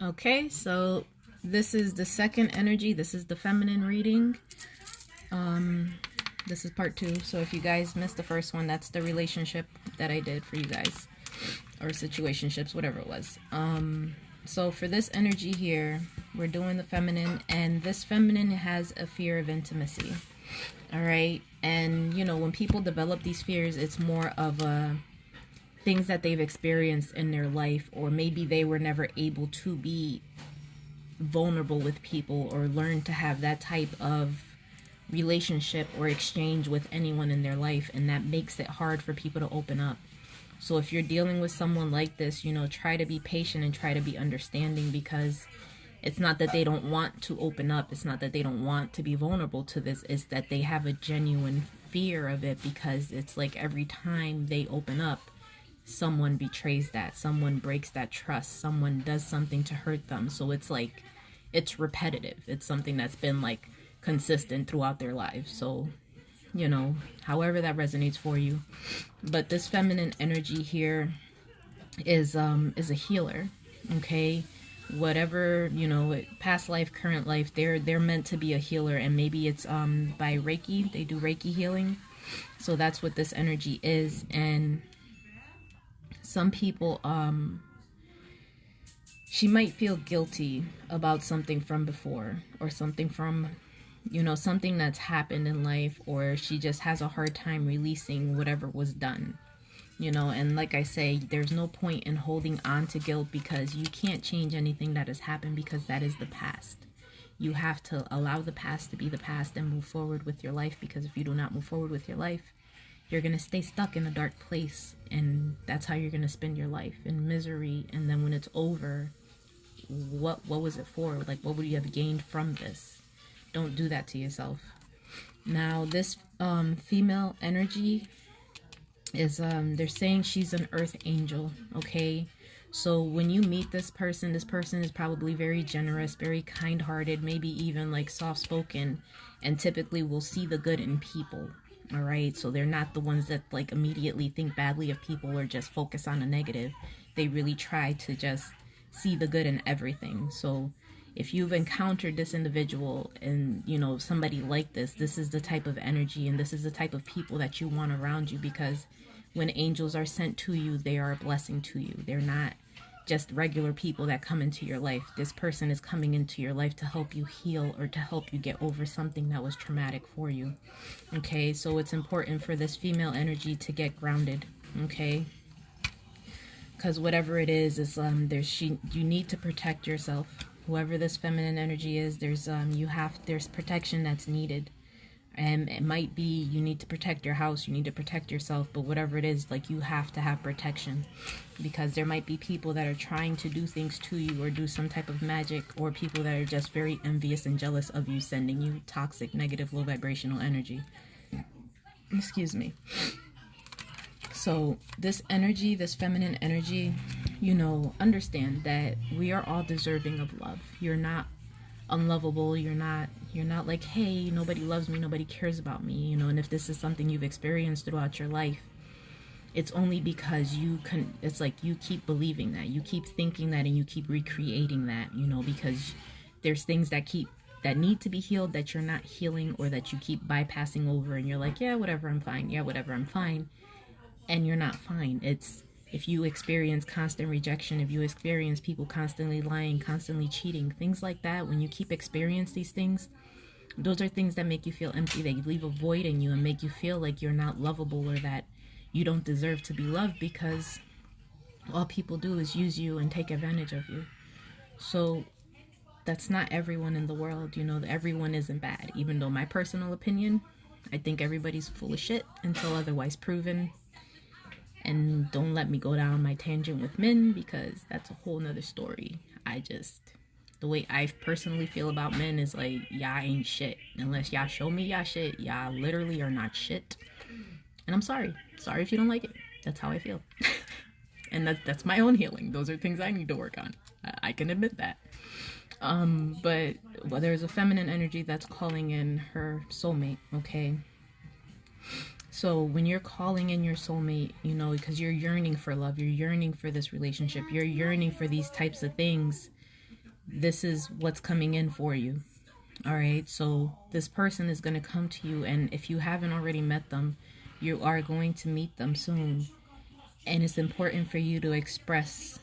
Okay, so this is the second energy. This is the feminine reading. This is part 2. So if you guys missed the first one, that's the relationship that I did for you guys, or situationships, whatever it was. So for this energy here, we're doing the feminine, and this feminine has a fear of intimacy. All right, and you know, when people develop these fears, it's more of a things that they've experienced in their life, or maybe they were never able to be vulnerable with people or learn to have that type of relationship or exchange with anyone in their life, and that makes it hard for people to open up. So if you're dealing with someone like this, you know, try to be patient and try to be understanding, because it's not that they don't want to open up, it's not that they don't want to be vulnerable to this, it's that they have a genuine fear of it, because it's like every time they open up, someone betrays that, someone breaks that trust, someone does something to hurt them. So it's like, it's repetitive, it's something that's been like consistent throughout their lives. So, you know, however that resonates for you. But this feminine energy here is a healer. Okay, whatever, you know, past life, current life, they're meant to be a healer. And maybe it's by Reiki, they do Reiki healing. So that's what this energy is. And some people, she might feel guilty about something from before, or something from, you know, something that's happened in life, or she just has a hard time releasing whatever was done, you know. And like I say, there's no point in holding on to guilt, because you can't change anything that has happened, because that is the past. You have to allow the past to be the past and move forward with your life, because if you do not move forward with your life, you're going to stay stuck in a dark place, and that's how you're going to spend your life, in misery. And then when it's over, what was it for? Like, what would you have gained from this? Don't do that to yourself. Now, this female energy is, they're saying she's an earth angel, okay? So when you meet this person is probably very generous, very kind-hearted, maybe even like soft-spoken, and typically will see the good in people, all right? So they're not the ones that like immediately think badly of people or just focus on a negative. They really try to just see the good in everything. So if you've encountered this individual, and you know, somebody like this is the type of energy, and this is the type of people that you want around you, because when angels are sent to you, they are a blessing to you. They're not just regular people that come into your life. This person is coming into your life to help you heal, or to help you get over something that was traumatic for you. Okay, so it's important for this female energy to get grounded, okay? Because whatever it is you need to protect yourself. Whoever this feminine energy is, there's protection that's needed. And it might be you need to protect your house, you need to protect yourself, but whatever it is, like, you have to have protection, because there might be people that are trying to do things to you, or do some type of magic, or people that are just very envious and jealous of you, sending you toxic, negative, low vibrational energy. Excuse me. So this energy, this feminine energy, you know, understand that we are all deserving of love. You're not unlovable. You're not like, hey, nobody loves me, nobody cares about me, you know. And if this is something you've experienced throughout your life, it's only because it's like you keep believing that, you keep thinking that, and you keep recreating that, you know, because there's things that need to be healed that you're not healing, or that you keep bypassing over, and you're like, yeah, whatever, I'm fine. Yeah, whatever, I'm fine. And you're not fine. It's, if you experience constant rejection, if you experience people constantly lying, constantly cheating, things like that, when you keep experiencing these things, those are things that make you feel empty. They leave a void in you and make you feel like you're not lovable, or that you don't deserve to be loved, because all people do is use you and take advantage of you. So that's not everyone in the world, you know. Everyone isn't bad. Even though, my personal opinion, I think everybody's full of shit until otherwise proven. And don't let me go down my tangent with men, because that's a whole nother story. The way I personally feel about men is like, y'all ain't shit. Unless y'all show me y'all shit, y'all literally are not shit. And I'm sorry. Sorry if you don't like it. That's how I feel. And that's my own healing. Those are things I need to work on. I can admit that. But there's a feminine energy that's calling in her soulmate, okay? So when you're calling in your soulmate, you know, because you're yearning for love, you're yearning for this relationship, you're yearning for these types of things, this is what's coming in for you. All right, so this person is going to come to you, and if you haven't already met them, you are going to meet them soon. And it's important for you to express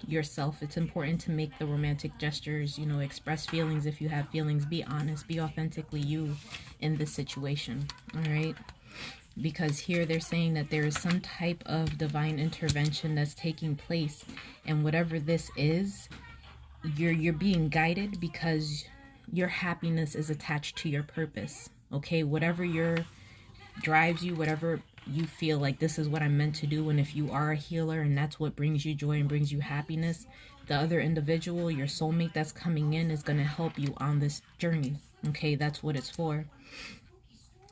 yourself. It's important to make the romantic gestures, you know, express feelings if you have feelings. Be honest, be authentically you in this situation. All right, because here they're saying that there is some type of divine intervention that's taking place, and whatever this is, you're being guided because your happiness is attached to your purpose. Okay, whatever drives you, whatever you feel like this is what I'm meant to do, and if you are a healer and that's what brings you joy and brings you happiness, the other individual, your soulmate that's coming in, is going to help you on this journey. Okay, that's what it's for.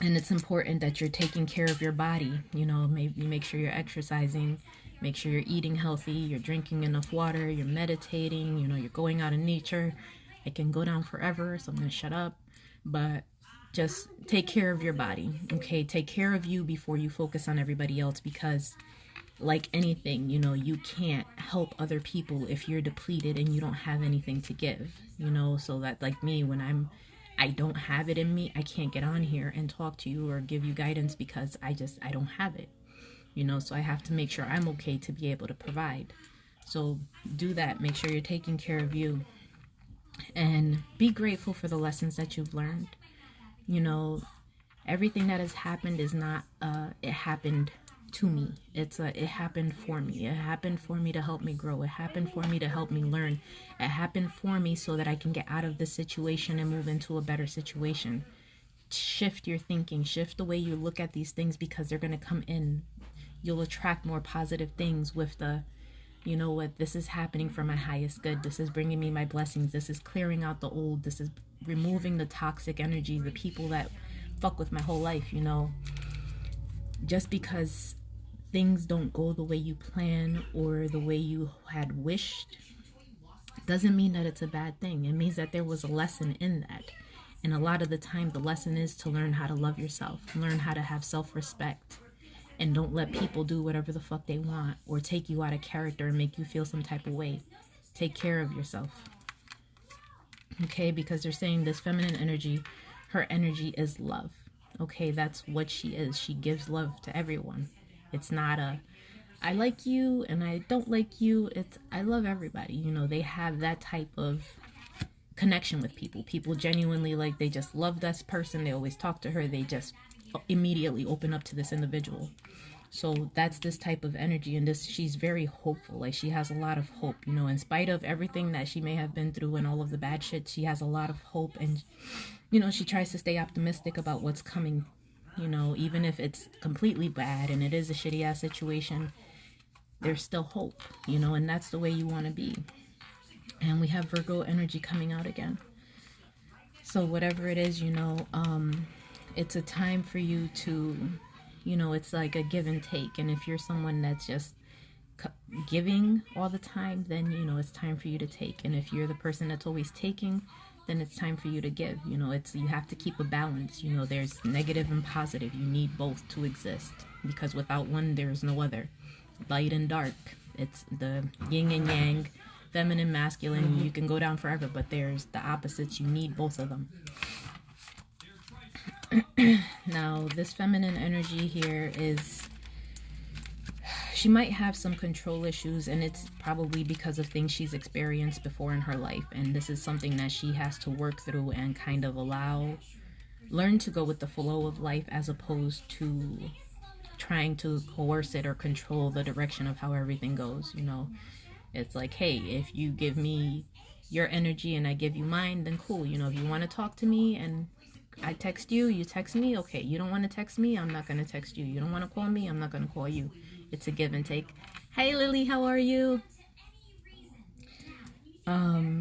And it's important that you're taking care of your body. You know, maybe make sure you're exercising, make sure you're eating healthy, you're drinking enough water, you're meditating, you know, you're going out in nature. I can go down forever, so I'm going to shut up. But just take care of your body, okay? Take care of you before you focus on everybody else, because like anything, you know, you can't help other people if you're depleted and you don't have anything to give, you know? So that, like me, when I don't have it in me, I can't get on here and talk to you or give you guidance because I don't have it, you know? So I have to make sure I'm okay to be able to provide. So do that. Make sure you're taking care of you. And be grateful for the lessons that you've learned. You know, everything that has happened is not, it happened to me. It happened for me. It happened for me to help me grow. It happened for me to help me learn. It happened for me so that I can get out of this situation and move into a better situation. Shift your thinking. Shift the way you look at these things, because they're going to come in. You'll attract more positive things with the, you know what, this is happening for my highest good. This is bringing me my blessings. This is clearing out the old. This is removing the toxic energy, the people that fuck with my whole life, you know. Just because things don't go the way you plan or the way you had wished doesn't mean that it's a bad thing. It means that there was a lesson in that. And a lot of the time, the lesson is to learn how to love yourself, learn how to have self-respect. And don't let people do whatever the fuck they want or take you out of character and make you feel some type of way. Take care of yourself. Okay, because they're saying this feminine energy, her energy is love. Okay, that's what she is. She gives love to everyone. It's not a, I like you and I don't like you. It's, I love everybody. You know, they have that type of connection with people. People genuinely, like, they just love this person. They always talk to her. They just immediately open up to this individual. So that's this type of energy, and this, she's very hopeful. Like, she has a lot of hope, you know, in spite of everything that she may have been through and all of the bad shit. She has a lot of hope, and you know, she tries to stay optimistic about what's coming, you know, even if it's completely bad and it is a shitty ass situation. There's still hope, you know, and that's the way you want to be. And we have Virgo energy coming out again. So whatever it is, you know, it's a time for you to, you know, it's like a give and take. And if you're someone that's just giving all the time, then, you know, it's time for you to take. And if you're the person that's always taking, then it's time for you to give. You know, it's, you have to keep a balance. You know, there's negative and positive. You need both to exist, because without one, there's no other. Light and dark. It's the yin and yang, feminine, masculine. You can go down forever, but there's the opposites. You need both of them. Now, this feminine energy here is, she might have some control issues, and it's probably because of things she's experienced before in her life. And this is something that she has to work through and kind of learn to go with the flow of life, as opposed to trying to coerce it or control the direction of how everything goes. You know, it's like, hey, if you give me your energy and I give you mine, then cool. You know, if you want to talk to me and I text you, you text me, okay. You don't want to text me, I'm not going to text you. You don't want to call me, I'm not going to call you. It's a give and take. Hey Lily, how are you?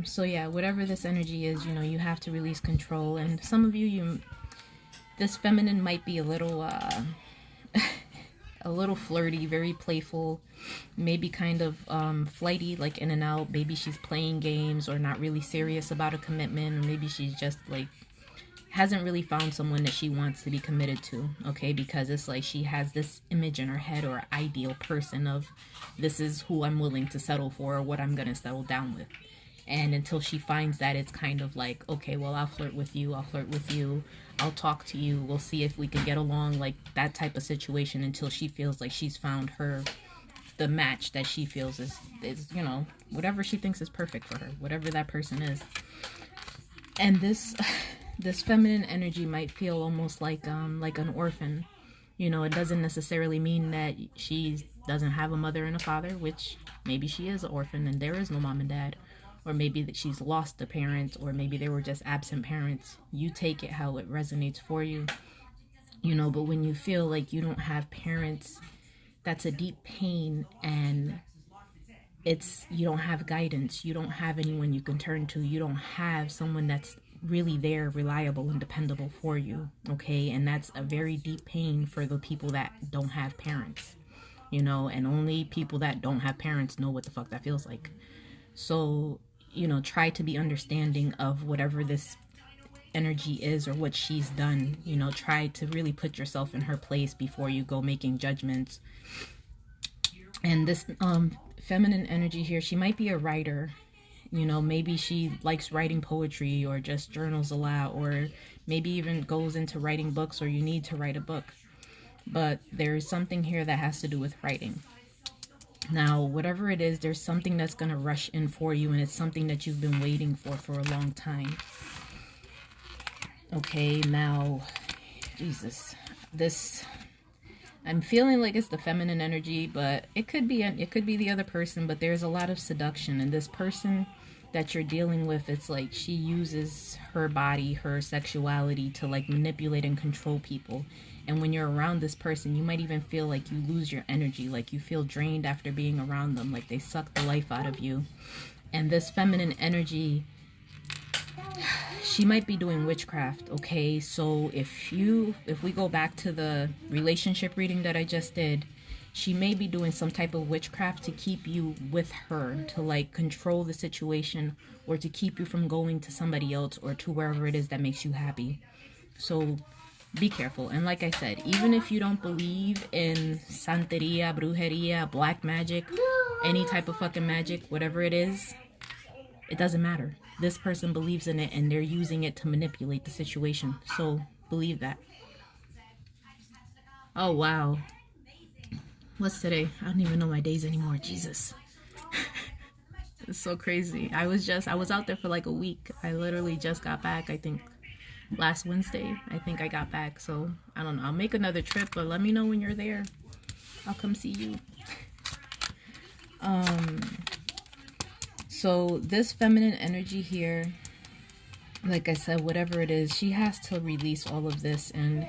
So yeah, whatever this energy is, you know, you have to release control. And some of you, this feminine might be a little a little flirty, very playful, maybe kind of flighty, like in and out. Maybe she's playing games or not really serious about a commitment, or maybe she's just like hasn't really found someone that she wants to be committed to, okay? Because it's like she has this image in her head, or ideal person of, this is who I'm willing to settle for, or what I'm gonna settle down with. And until she finds that, it's kind of like, okay, well, I'll flirt with you, I'll talk to you, we'll see if we can get along, like that type of situation, until she feels like she's found the match that she feels is whatever she thinks is perfect for her, whatever that person is. And this this feminine energy might feel almost like an orphan. It doesn't necessarily mean that she doesn't have a mother and a father, which maybe she is an orphan and there is no mom and dad, or maybe that she's lost a parent, or maybe they were just absent parents. You take it how it resonates for you. But when you feel like you don't have parents, that's a deep pain, and you don't have guidance, you don't have anyone you can turn to, you don't have someone that's really there, reliable and dependable for you, okay? And that's a very deep pain for the people that don't have parents, and only people that don't have parents know what the fuck that feels like. So, try to be understanding of whatever this energy is or what she's done. Try to really put yourself in her place before you go making judgments. And this feminine energy here, she might be a writer. Maybe she likes writing poetry or just journals a lot, or maybe even goes into writing books, or you need to write a book. But there's something here that has to do with writing. Now, whatever it is, there's something that's going to rush in for you, and it's something that you've been waiting for a long time. Okay, now, Jesus, I'm feeling like it's the feminine energy, but it could be the other person, but there's a lot of seduction, and this person that you're dealing with, it's like she uses her body, her sexuality to like manipulate and control people. And when you're around this person, you might even feel like you lose your energy, like you feel drained after being around them, like they suck the life out of you. And this feminine energy, she might be doing witchcraft, okay? So if we go back to the relationship reading that I just did, she may be doing some type of witchcraft to keep you with her, to like control the situation, or to keep you from going to somebody else or to wherever it is that makes you happy. So be careful. And like I said, even if you don't believe in santeria, brujeria, black magic, any type of fucking magic, whatever it is, it doesn't matter. This person believes in it, and they're using it to manipulate the situation. So believe that. Oh, wow. What's today? I don't even know my days anymore. Jesus. It's so crazy. I was out there for like a week. I literally just got back, I think last Wednesday. I think I got back. So I don't know. I'll make another trip, but let me know when you're there. I'll come see you. So this feminine energy here, like I said, whatever it is, she has to release all of this, and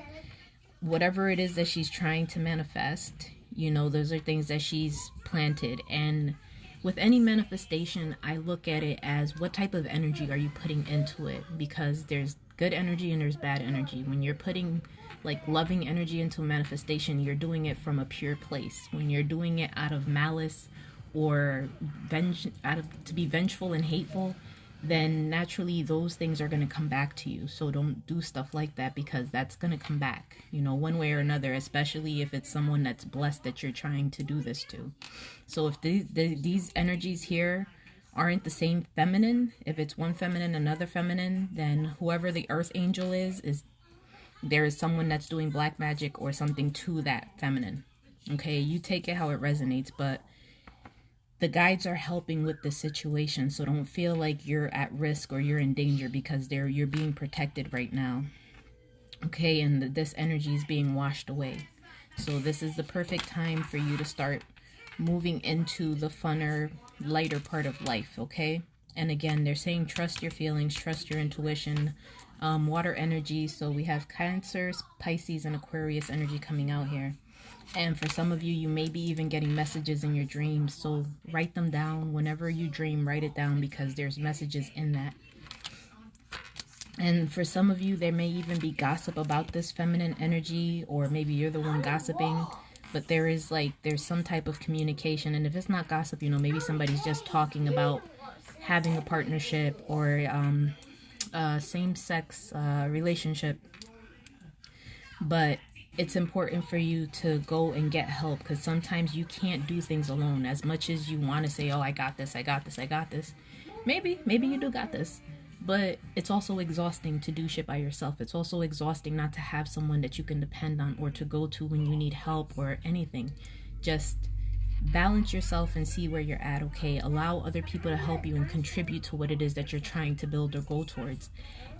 whatever it is that she's trying to manifest, those are things that she's planted. And with any manifestation, I look at it as what type of energy are you putting into it, because there's good energy and there's bad energy. When you're putting like loving energy into a manifestation, you're doing it from a pure place. When you're doing it out of malice or to be vengeful and hateful, then naturally those things are going to come back to you. So don't do stuff like that, because that's going to come back, one way or another, especially if it's someone that's blessed that you're trying to do this to. So if these energies here aren't the same feminine, if it's one feminine, another feminine, then whoever the earth angel is there is someone that's doing black magic or something to that feminine. Okay, you take it how it resonates, but the guides are helping with the situation, so don't feel like you're at risk or you're in danger, because you're being protected right now. Okay, and this energy is being washed away. So this is the perfect time for you to start moving into the funner, lighter part of life, okay? And again, they're saying trust your feelings, trust your intuition. Water energy, so we have Cancer, Pisces, and Aquarius energy coming out here. And for some of you, you may be even getting messages in your dreams. So write them down. Whenever you dream, write it down, because there's messages in that. And for some of you, there may even be gossip about this feminine energy, or maybe you're the one gossiping. But there's some type of communication. And if it's not gossip, maybe somebody's just talking about having a partnership or same-sex relationship. But it's important for you to go and get help, because sometimes you can't do things alone. As much as you want to say, oh, I got this, Maybe you do got this. But it's also exhausting to do shit by yourself. It's also exhausting not to have someone that you can depend on or to go to when you need help or anything. Just balance yourself and see where you're at, okay? Allow other people to help you and contribute to what it is that you're trying to build or go towards.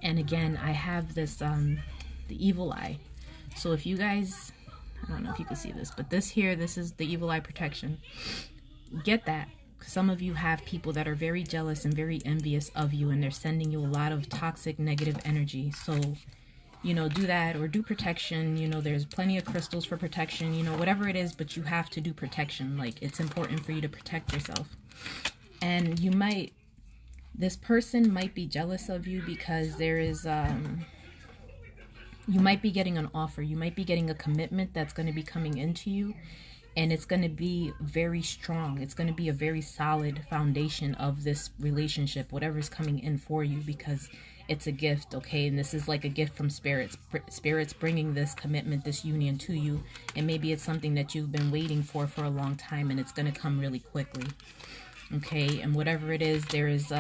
And again, I have this, the evil eye. So if you guys, I don't know if you can see this, but this here, this is the evil eye protection. Get that. Some of you have people that are very jealous and very envious of you, and they're sending you a lot of toxic, negative energy. So, you know, do that, or do protection. You know, there's plenty of crystals for protection, you know, whatever it is, but you have to do protection. Like, it's important for you to protect yourself. And you might, this person might be jealous of you because there is, you might be getting an offer. You might be getting a commitment that's going to be coming into you. And it's going to be very strong. It's going to be a very solid foundation of this relationship, whatever's coming in for you, because it's a gift, okay? And this is like a gift from spirits. Spirits bringing this commitment, this union to you. And maybe it's something that you've been waiting for a long time, and it's going to come really quickly, okay? And whatever it is, there is...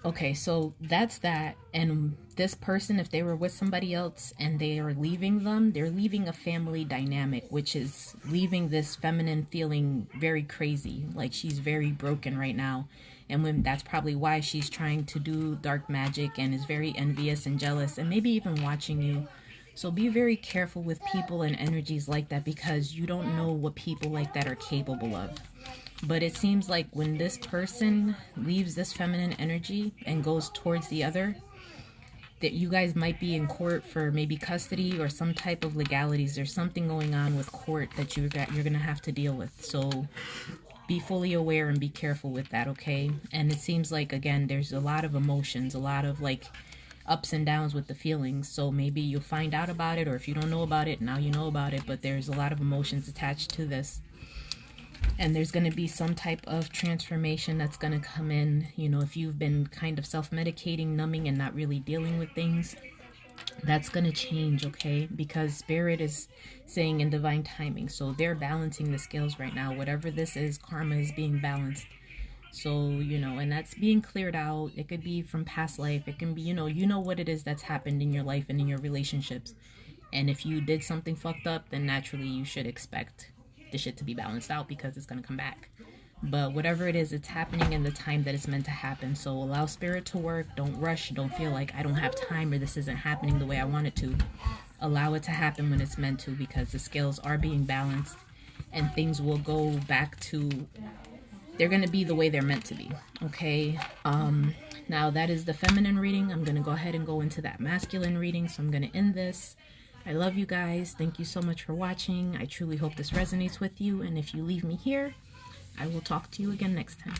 Okay, so that's that. And this person, if they were with somebody else and they are leaving them, they're leaving a family dynamic, which is leaving this feminine feeling very crazy. Like, she's very broken right now. And when that's probably why she's trying to do dark magic and is very envious and jealous and maybe even watching you. So be very careful with people and energies like that, because you don't know what people like that are capable of. But it seems like when this person leaves this feminine energy and goes towards the other, that you guys might be in court for maybe custody or some type of legalities. There's something going on with court that you're going to have to deal with. So be fully aware and be careful with that, okay? And it seems like, again, there's a lot of emotions, a lot of like ups and downs with the feelings. So maybe you'll find out about it, or if you don't know about it, now you know about it. But there's a lot of emotions attached to this. And there's going to be some type of transformation that's going to come in. You know, if you've been kind of self-medicating, numbing, and not really dealing with things, that's going to change, okay? Because Spirit is saying in divine timing. So they're balancing the scales right now. Whatever this is, karma is being balanced. So, you know, and that's being cleared out. It could be from past life. It can be, you know what it is that's happened in your life and in your relationships. And if you did something fucked up, then naturally you should expect the shit to be balanced out, because it's going to come back. But whatever it is, it's happening in the time that it's meant to happen. So allow Spirit to work. Don't rush. Don't feel like I don't have time or this isn't happening the way I want it to. Allow it to happen when it's meant to, because the scales are being balanced and things will go back to, they're going to be the way they're meant to be, okay? Now that is the feminine reading. I'm going to go ahead and go into that masculine reading. So I'm going to end this. I love you guys. Thank you so much for watching. I truly hope this resonates with you. And if you leave me here, I will talk to you again next time.